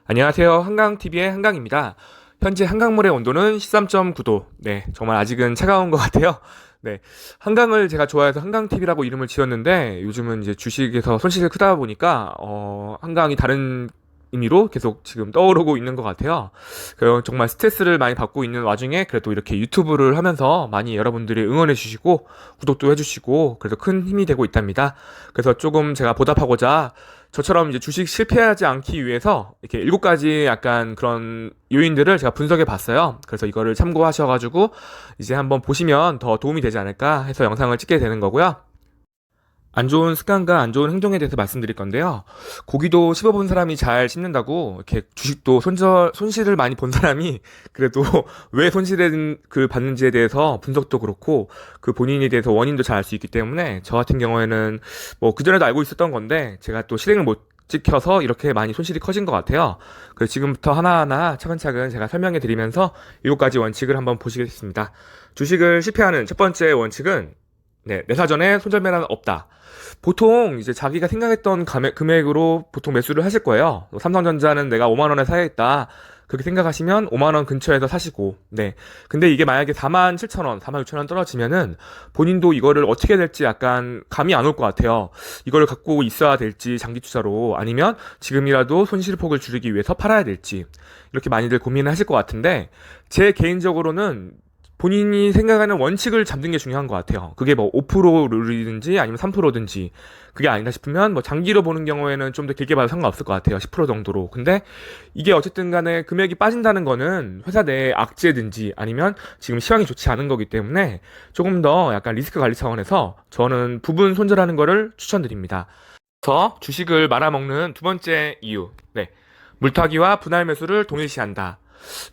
안녕하세요. 한강TV의 한강입니다. 현재 한강물의 온도는 13.9도. 네, 정말 아직은 차가운 것 같아요. 네, 한강을 제가 좋아해서 한강TV라고 이름을 지었는데 요즘은 이제 주식에서 손실이 크다 보니까 한강이 다른 의미로 계속 지금 떠오르고 있는 것 같아요. 정말 스트레스를 많이 받고 있는 와중에 그래도 이렇게 유튜브를 하면서 많이 여러분들이 응원해 주시고 구독도 해주시고 그래서 큰 힘이 되고 있답니다. 그래서 조금 제가 보답하고자 저처럼 이제 주식 실패하지 않기 위해서 이렇게 7가지 약간 그런 요인들을 제가 분석해 봤어요. 그래서 이거를 참고하셔가지고 이제 한번 보시면 더 도움이 되지 않을까 해서 영상을 찍게 되는 거고요. 안 좋은 습관과 안 좋은 행동에 대해서 말씀드릴 건데요. 고기도 씹어본 사람이 잘 씹는다고 이렇게 주식도 손실을 많이 본 사람이 그래도 왜 손실을 받는지에 대해서 분석도 그렇고 그 본인에 대해서 원인도 잘 알 수 있기 때문에 저 같은 경우에는 뭐 그전에도 알고 있었던 건데 제가 또 실행을 못 지켜서 이렇게 많이 손실이 커진 것 같아요. 그래서 지금부터 하나하나 차근차근 제가 설명해 드리면서 7가지 원칙을 한번 보시겠습니다. 주식을 실패하는 첫 번째 원칙은 내 사전에 손절매는 없다. 보통 이제 자기가 생각했던 금액으로 보통 매수를 하실 거예요. 삼성전자는 내가 5만 원에 사야겠다. 그렇게 생각하시면 5만 원 근처에서 사시고, 네. 근데 이게 만약에 4만 7천 원, 4만 6천 원 떨어지면은 본인도 이거를 어떻게 해야 될지 약간 감이 안 올 것 같아요. 이거를 갖고 있어야 될지 장기 투자로 아니면 지금이라도 손실폭을 줄이기 위해서 팔아야 될지 이렇게 많이들 고민을 하실 것 같은데 제 개인적으로는 본인이 생각하는 원칙을 잡는 게 중요한 것 같아요. 그게 뭐 5% 룰이든지 아니면 3%든지 그게 아니다 싶으면 뭐 장기로 보는 경우에는 좀 더 길게 봐도 상관없을 것 같아요. 10% 정도로. 근데 이게 어쨌든 간에 금액이 빠진다는 거는 회사 내 악재든지 아니면 지금 시황이 좋지 않은 거기 때문에 조금 더 약간 리스크 관리 차원에서 저는 부분 손절하는 거를 추천드립니다. 그래서 주식을 말아먹는 두 번째 이유. 네. 물타기와 분할 매수를 동일시한다.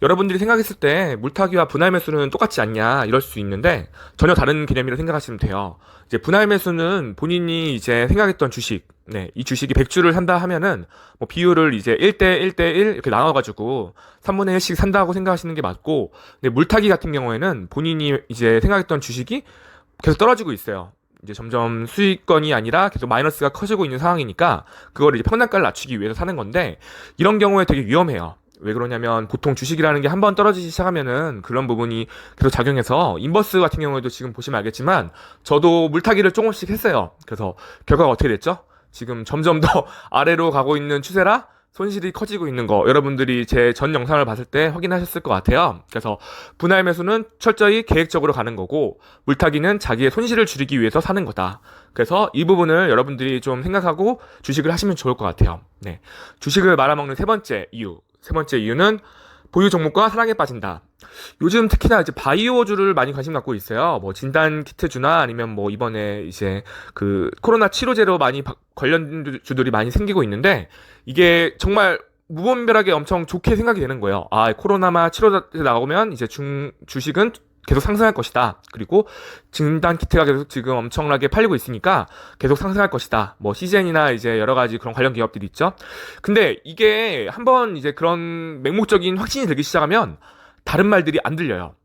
여러분들이 생각했을 때 물타기와 분할 매수는 똑같지 않냐 이럴 수 있는데 전혀 다른 개념이라 생각하시면 돼요. 이제 분할 매수는 본인이 이제 생각했던 주식, 네, 이 주식이 100주를 산다 하면은 뭐 비율을 이제 1대 1대 1 이렇게 나눠가지고 3분의 1씩 산다고 생각하시는 게 맞고, 근데 물타기 같은 경우에는 본인이 이제 생각했던 주식이 계속 떨어지고 있어요. 이제 점점 수익권이 아니라 계속 마이너스가 커지고 있는 상황이니까 그걸 이제 평단가를 낮추기 위해서 사는 건데 이런 경우에 되게 위험해요. 왜 그러냐면 보통 주식이라는 게 한번 떨어지기 시작하면은 그런 부분이 계속 작용해서 인버스 같은 경우에도 지금 보시면 알겠지만 저도 물타기를 조금씩 했어요. 그래서 결과가 어떻게 됐죠? 지금 점점 더 아래로 가고 있는 추세라 손실이 커지고 있는 거 여러분들이 제 전 영상을 봤을 때 확인하셨을 것 같아요. 그래서 분할 매수는 철저히 계획적으로 가는 거고 물타기는 자기의 손실을 줄이기 위해서 사는 거다. 그래서 이 부분을 여러분들이 좀 생각하고 주식을 하시면 좋을 것 같아요. 네. 주식을 말아먹는 세 번째 이유는 보유 종목과 사랑에 빠진다. 요즘 특히나 이제 바이오주를 많이 관심 갖고 있어요. 뭐 진단 키트주나 아니면 뭐 이번에 이제 그 코로나 치료제로 많이 관련 주들이 많이 생기고 있는데 이게 정말 무분별하게 엄청 좋게 생각이 되는 거예요. 아, 코로나만 치료제 나오면 이제 주식은 계속 상승할 것이다. 그리고 진단 키트가 계속 지금 엄청나게 팔리고 있으니까 계속 상승할 것이다. 뭐 시젠이나 이제 여러 가지 그런 관련 기업들이 있죠. 근데 이게 한번 이제 그런 맹목적인 확신이 들기 시작하면 다른 말들이 안 들려요.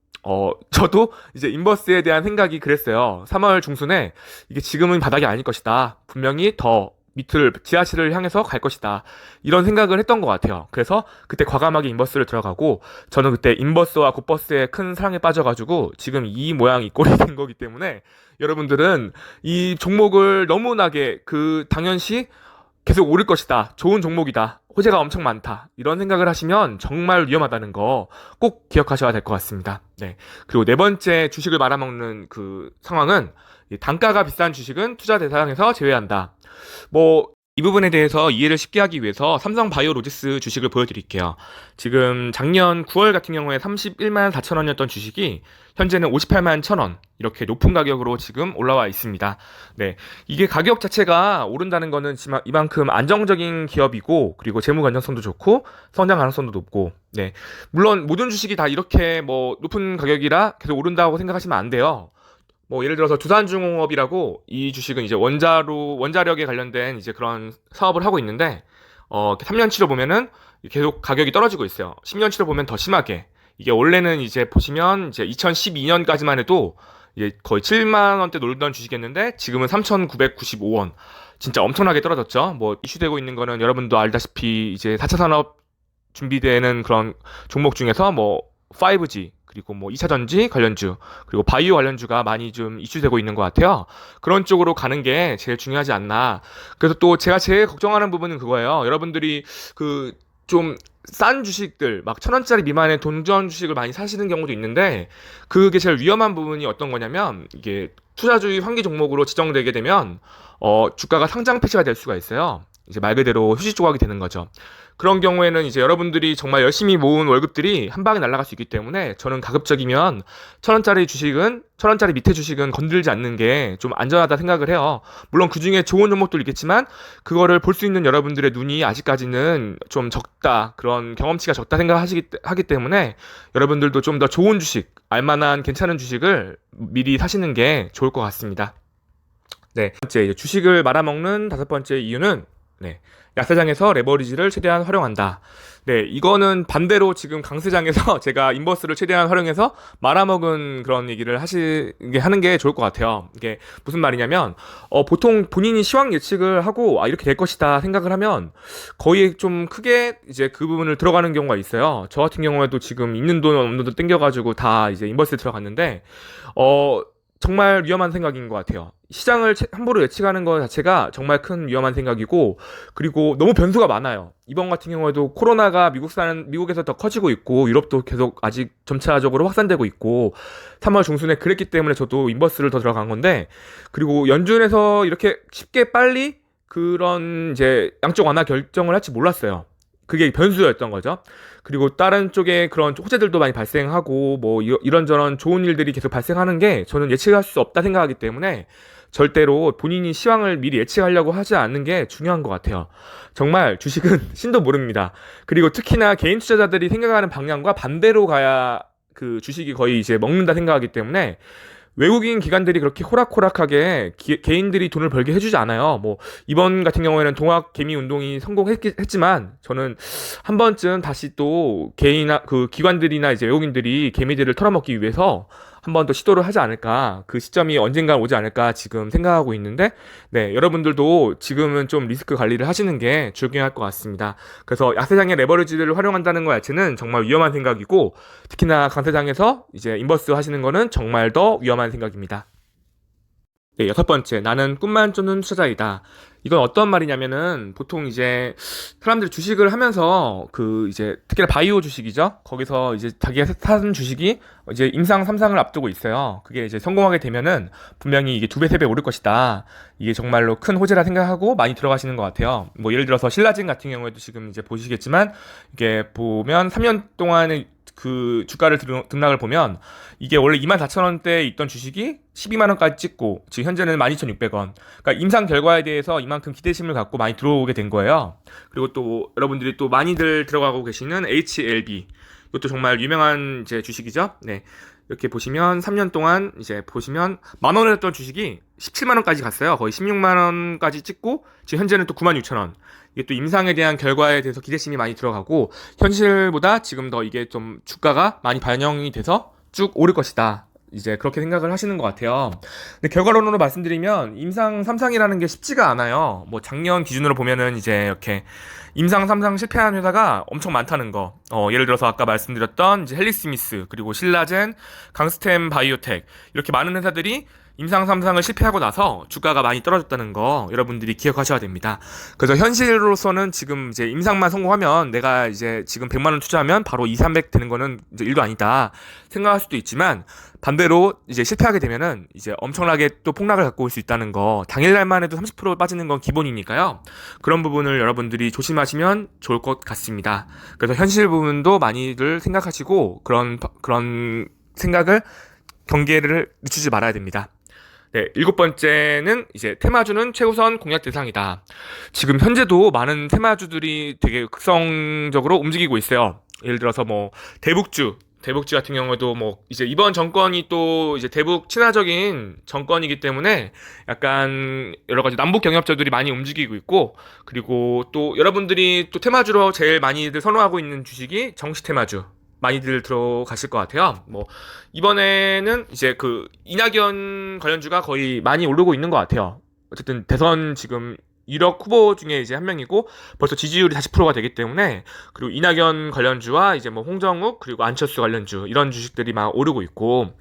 저도 이제 인버스에 대한 생각이 그랬어요. 3월 중순에 이게 지금은 바닥이 아닐 것이다. 분명히 더 밑을 지하실을 향해서 갈 것이다. 이런 생각을 했던 것 같아요. 그래서 그때 과감하게 인버스를 들어가고 저는 그때 인버스와 굿버스의 큰 사랑에 빠져가지고 지금 이 모양 이 꼴이 된 거기 때문에 여러분들은 이 종목을 너무나게 당연시 계속 오를 것이다. 좋은 종목이다. 호재가 엄청 많다. 이런 생각을 하시면 정말 위험하다는 거 꼭 기억하셔야 될 것 같습니다. 네. 그리고 네 번째 주식을 말아먹는 그 상황은 단가가 비싼 주식은 투자 대상에서 제외한다. 뭐, 이 부분에 대해서 이해를 쉽게 하기 위해서 삼성바이오로지스 주식을 보여드릴게요. 지금 작년 9월 같은 경우에 31만 4천 원이었던 주식이 현재는 58만 1천 원 이렇게 높은 가격으로 지금 올라와 있습니다. 네, 이게 가격 자체가 오른다는 거는 이만큼 안정적인 기업이고 그리고 재무 건전성도 좋고 성장 가능성도 높고, 네, 물론 모든 주식이 다 이렇게 뭐 높은 가격이라 계속 오른다고 생각하시면 안 돼요. 뭐 예를 들어서 두산중공업이라고 이 주식은 이제 원자력에 관련된 이제 그런 사업을 하고 있는데 3년치로 보면은 계속 가격이 떨어지고 있어요. 10년치로 보면 더 심하게. 이게 원래는 이제 보시면 이제 2012년까지만 해도 이제 거의 7만 원대 놀던 주식이었는데 지금은 3,995원. 진짜 엄청나게 떨어졌죠. 뭐 이슈되고 있는 거는 여러분도 알다시피 이제 4차 산업 준비되는 그런 종목 중에서 뭐 5G 그리고 뭐 2차 전지 관련주 그리고 바이오 관련주가 많이 좀 이슈되고 있는 것 같아요. 그런 쪽으로 가는 게 제일 중요하지 않나. 그래서 또 제가 제일 걱정하는 부분은 그거예요. 여러분들이 그 좀 싼 주식들 막 1,000원짜리 미만의 돈전 주식을 많이 사시는 경우도 있는데 그게 제일 위험한 부분이 어떤 거냐면 이게 투자주의 환기 종목으로 지정되게 되면 주가가 상장 폐지가 될 수가 있어요. 이제 말 그대로 휴지 조각이 되는 거죠. 그런 경우에는 이제 여러분들이 정말 열심히 모은 월급들이 한 방에 날아갈 수 있기 때문에 저는 가급적이면 1,000원짜리 밑에 주식은 건들지 않는 게 좀 안전하다 생각을 해요. 물론 그 중에 좋은 종목도 있겠지만 그거를 볼 수 있는 여러분들의 눈이 아직까지는 좀 적다, 그런 경험치가 적다 생각하기 때문에 여러분들도 좀 더 좋은 주식, 알만한 괜찮은 주식을 미리 사시는 게 좋을 것 같습니다. 네, 번째 주식을 말아먹는 다섯 번째 이유는 네, 약세장에서 레버리지를 최대한 활용한다. 네, 이거는 반대로 지금 강세장에서 제가 인버스를 최대한 활용해서 말아먹은 그런 얘기를 하는 게 좋을 것 같아요. 이게 무슨 말이냐면, 보통 본인이 시황 예측을 하고, 이렇게 될 것이다 생각을 하면 거의 좀 크게 이제 그 부분을 들어가는 경우가 있어요. 저 같은 경우에도 지금 있는 돈 없는 돈 땡겨가지고 다 이제 인버스에 들어갔는데, 정말 위험한 생각인 것 같아요. 시장을 함부로 예측하는 것 자체가 정말 큰 위험한 생각이고, 그리고 너무 변수가 많아요. 이번 같은 경우에도 코로나가 미국에서 더 커지고 있고, 유럽도 계속 아직 점차적으로 확산되고 있고, 3월 중순에 그랬기 때문에 저도 인버스를 더 들어간 건데, 그리고 연준에서 이렇게 쉽게 빨리 그런 이제 양적 완화 결정을 할지 몰랐어요. 그게 변수였던 거죠. 그리고 다른 쪽에 그런 호재들도 많이 발생하고 뭐 이런저런 좋은 일들이 계속 발생하는 게 저는 예측할 수 없다 생각하기 때문에 절대로 본인이 시황을 미리 예측하려고 하지 않는 게 중요한 것 같아요. 정말 주식은 신도 모릅니다. 그리고 특히나 개인 투자자들이 생각하는 방향과 반대로 가야 그 주식이 거의 이제 먹는다 생각하기 때문에 외국인 기관들이 그렇게 호락호락하게 개인들이 돈을 벌게 해주지 않아요. 뭐 이번 같은 경우에는 동학 개미 운동이 성공했지만 저는 한 번쯤 다시 또 그 기관들이나 이제 외국인들이 개미들을 털어먹기 위해서 한 번 더 시도를 하지 않을까, 그 시점이 언젠가 오지 않을까 지금 생각하고 있는데, 네, 여러분들도 지금은 좀 리스크 관리를 하시는 게 중요할 것 같습니다. 그래서 약세장의 레버리지를 활용한다는 것 자체는 정말 위험한 생각이고, 특히나 강세장에서 이제 인버스 하시는 거는 정말 더 위험한 생각입니다. 네, 여섯 번째, 나는 꿈만 쫓는 투자자이다. 이건 어떤 말이냐면은 보통 이제 사람들이 주식을 하면서 그 이제 특히나 바이오 주식이죠. 거기서 이제 자기가 산 주식이 이제 임상 3상을 앞두고 있어요. 그게 이제 성공하게 되면은 분명히 이게 2배, 3배 오를 것이다. 이게 정말로 큰 호재라 생각하고 많이 들어가시는 것 같아요. 뭐 예를 들어서 신라진 같은 경우에도 지금 이제 보시겠지만 이게 보면 3년 동안의 그 주가를 등락을 보면 이게 원래 24,000원대에 있던 주식이 12만원까지 찍고 지금 현재는 12,600원. 그러니까 임상 결과에 대해서 이만큼 기대심을 갖고 많이 들어오게 된 거예요. 그리고 또 여러분들이 또 많이들 들어가고 계시는 HLB, 이것도 정말 유명한 이제 주식이죠. 네. 이렇게 보시면 3년 동안 이제 보시면 10,000원을 했던 주식이 17만원까지 갔어요. 거의 16만원까지 찍고 지금 현재는 또 96,000원. 이게 또 임상에 대한 결과에 대해서 기대심이 많이 들어가고 현실보다 지금 더 이게 좀 주가가 많이 반영이 돼서 쭉 오를 것이다. 이제 그렇게 생각을 하시는 것 같아요. 근데 결과론으로 말씀드리면 임상 3상이라는 게 쉽지가 않아요. 뭐 작년 기준으로 보면은 이제 이렇게 임상 3상 실패한 회사가 엄청 많다는 거. 예를 들어서 아까 말씀드렸던 이제 헬릭스미스, 그리고 신라젠, 강스템 바이오텍, 이렇게 많은 회사들이 임상 3상을 실패하고 나서 주가가 많이 떨어졌다는 거 여러분들이 기억하셔야 됩니다. 그래서 현실로서는 지금 이제 임상만 성공하면 내가 이제 지금 100만 원 투자하면 바로 2, 300 되는 거는 이제 일도 아니다 생각할 수도 있지만, 반대로 이제 실패하게 되면은 이제 엄청나게 또 폭락을 갖고 올 수 있다는 거, 당일날만 해도 30% 빠지는 건 기본이니까요. 그런 부분을 여러분들이 조심하시면 좋을 것 같습니다. 그래서 현실 부분도 많이들 생각하시고 그런 생각을 경계를 늦추지 말아야 됩니다. 네, 일곱 번째는 이제 테마주는 최우선 공략 대상이다. 지금 현재도 많은 테마주들이 되게 극성적으로 움직이고 있어요. 예를 들어서 뭐 대북주 같은 경우에도 뭐 이제 이번 정권이 또 이제 대북 친화적인 정권이기 때문에 약간 여러 가지 남북 경협자들이 많이 움직이고 있고, 그리고 또 여러분들이 또 테마주로 제일 많이들 선호하고 있는 주식이 정치 테마주 많이들 들어가실 것 같아요. 뭐 이번에는 이제 그 이낙연 관련주가 거의 많이 오르고 있는 것 같아요. 어쨌든 대선 지금 유력 후보 중에 이제 한 명이고 벌써 지지율이 40%가 되기 때문에, 그리고 이낙연 관련주와 이제 뭐 홍정욱 그리고 안철수 관련주 이런 주식들이 막 오르고 있고,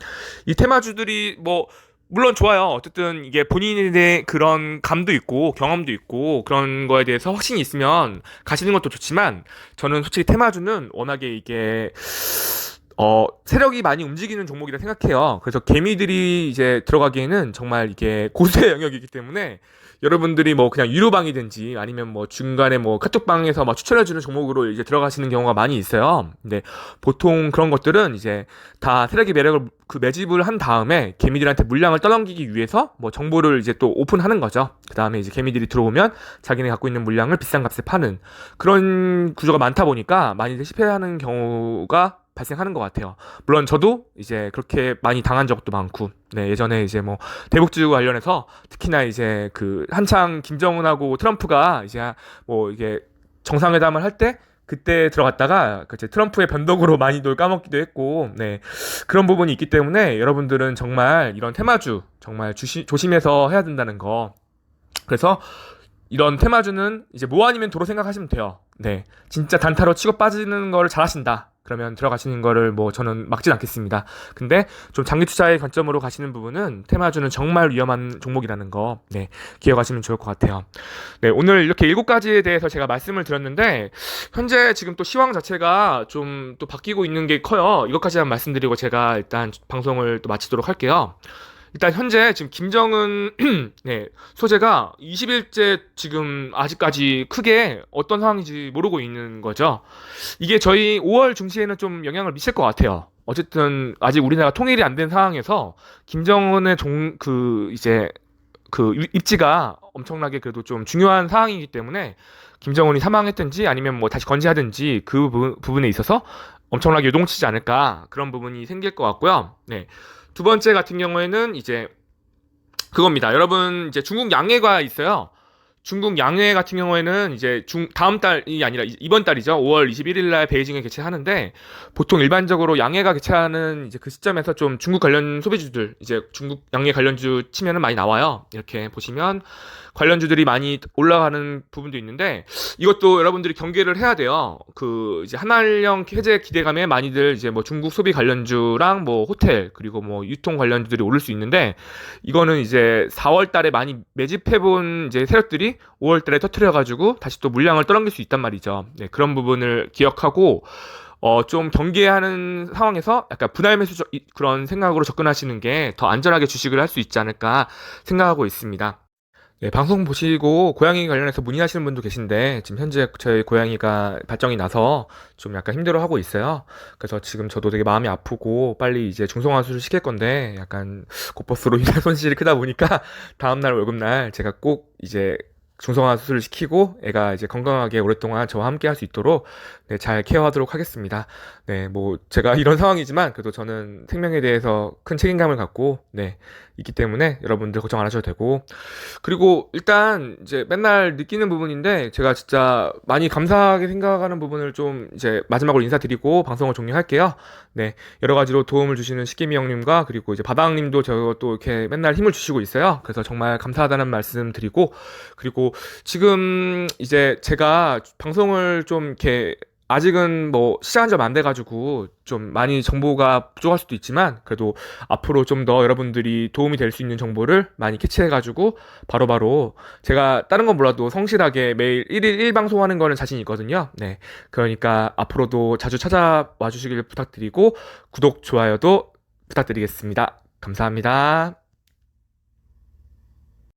이 테마주들이 뭐 물론 좋아요. 어쨌든 이게 본인의 그런 감도 있고 경험도 있고 그런 거에 대해서 확신이 있으면 가시는 것도 좋지만, 저는 솔직히 테마주는 워낙에 이게 세력이 많이 움직이는 종목이라 생각해요. 그래서 개미들이 이제 들어가기에는 정말 이게 고수의 영역이기 때문에, 여러분들이 뭐 그냥 유료방이든지 아니면 뭐 중간에 뭐 카톡방에서 막 추천해주는 종목으로 이제 들어가시는 경우가 많이 있어요. 근데 보통 그런 것들은 이제 다 세력의 매력을 그 매집을 한 다음에 개미들한테 물량을 떠넘기기 위해서 뭐 정보를 이제 또 오픈하는 거죠. 그 다음에 이제 개미들이 들어오면 자기네 갖고 있는 물량을 비싼 값에 파는 그런 구조가 많다 보니까 많이들 실패하는 경우가 발생하는 것 같아요. 물론 저도 이제 그렇게 많이 당한 적도 많고, 네, 예전에 이제 뭐 대북지구 관련해서 특히나 이제 그 한창 김정은하고 트럼프가 이제 뭐 이게 정상회담을 할 때 그때 들어갔다가 그 이제 트럼프의 변덕으로 많이들 까먹기도 했고, 네, 그런 부분이 있기 때문에 여러분들은 정말 이런 테마주 정말 조심해서 해야 된다는 거. 그래서 이런 테마주는 이제 뭐 아니면 도로 생각하시면 돼요. 네, 진짜 단타로 치고 빠지는 거를 잘하신다, 그러면 들어가시는 거를 뭐 저는 막진 않겠습니다. 근데 좀 장기 투자의 관점으로 가시는 부분은 테마주는 정말 위험한 종목이라는 거, 네, 기억하시면 좋을 것 같아요. 네, 오늘 이렇게 7가지에 대해서 제가 말씀을 드렸는데, 현재 지금 또 시황 자체가 좀 또 바뀌고 있는 게 커요. 이것까지만 말씀드리고 제가 일단 방송을 또 마치도록 할게요. 일단 현재 지금 김정은 네, 소재가 20일째 지금 아직까지 크게 어떤 상황인지 모르고 있는 거죠. 이게 저희 5월 중시에는 좀 영향을 미칠 것 같아요. 어쨌든 아직 우리나라가 통일이 안 된 상황에서 김정은의 이제 그 입지가 엄청나게 그래도 좀 중요한 상황이기 때문에, 김정은이 사망했든지 아니면 뭐 다시 건재하든지 그 부분에 있어서 엄청나게 요동치지 않을까, 그런 부분이 생길 것 같고요. 네. 두 번째 같은 경우에는 이제 그겁니다. 여러분, 이제 중국 양회가 있어요. 중국 양회 같은 경우에는 이제 다음 달이 아니라 이번 달이죠. 5월 21일 날 베이징에 개최하는데, 보통 일반적으로 양회가 개최하는 이제 그 시점에서 좀 중국 관련 소비주들, 이제 중국 양회 관련주 치면은 많이 나와요. 이렇게 보시면 관련주들이 많이 올라가는 부분도 있는데, 이것도 여러분들이 경계를 해야 돼요. 그 이제 한한령 해제 기대감에 많이들 이제 뭐 중국 소비 관련주랑 뭐 호텔 그리고 뭐 유통 관련주들이 오를 수 있는데, 이거는 이제 4월 달에 많이 매집해본 이제 세력들이 5월 달에 터트려가지고 다시 또 물량을 떠넘길 수 있단 말이죠. 네, 그런 부분을 기억하고 좀 경계하는 상황에서 약간 분할 매수 그런 생각으로 접근하시는 게 더 안전하게 주식을 할 수 있지 않을까 생각하고 있습니다. 네, 방송 보시고 고양이 관련해서 문의하시는 분도 계신데, 지금 현재 저희 고양이가 발정이 나서 좀 약간 힘들어하고 있어요. 그래서 지금 저도 되게 마음이 아프고 빨리 이제 중성화 수술 시킬 건데, 약간 곧버스로 인한 손실이 크다 보니까 다음날 월급날 제가 꼭 이제 중성화 수술을 시키고 애가 이제 건강하게 오랫동안 저와 함께 할 수 있도록, 네, 잘 케어하도록 하겠습니다. 네, 뭐 제가 이런 상황이지만 그래도 저는 생명에 대해서 큰 책임감을 갖고, 네, 있기 때문에 여러분들 걱정 안 하셔도 되고, 그리고 일단 이제 맨날 느끼는 부분인데, 제가 진짜 많이 감사하게 생각하는 부분을 좀 이제 마지막으로 인사드리고 방송을 종료할게요. 네, 여러 가지로 도움을 주시는 식개미 형님과 그리고 이제 바다왕님도 저또 이렇게 맨날 힘을 주시고 있어요. 그래서 정말 감사하다는 말씀 드리고, 그리고 지금 이제 제가 방송을 좀 이렇게 아직은 뭐 시작한 지 얼마 안 돼가지고 좀 많이 정보가 부족할 수도 있지만, 그래도 앞으로 좀 더 여러분들이 도움이 될 수 있는 정보를 많이 캐치해가지고 바로바로 제가 다른 건 몰라도 성실하게 매일 1일 1방송하는 거는 자신 있거든요. 네, 그러니까 앞으로도 자주 찾아와 주시길 부탁드리고 구독, 좋아요도 부탁드리겠습니다. 감사합니다.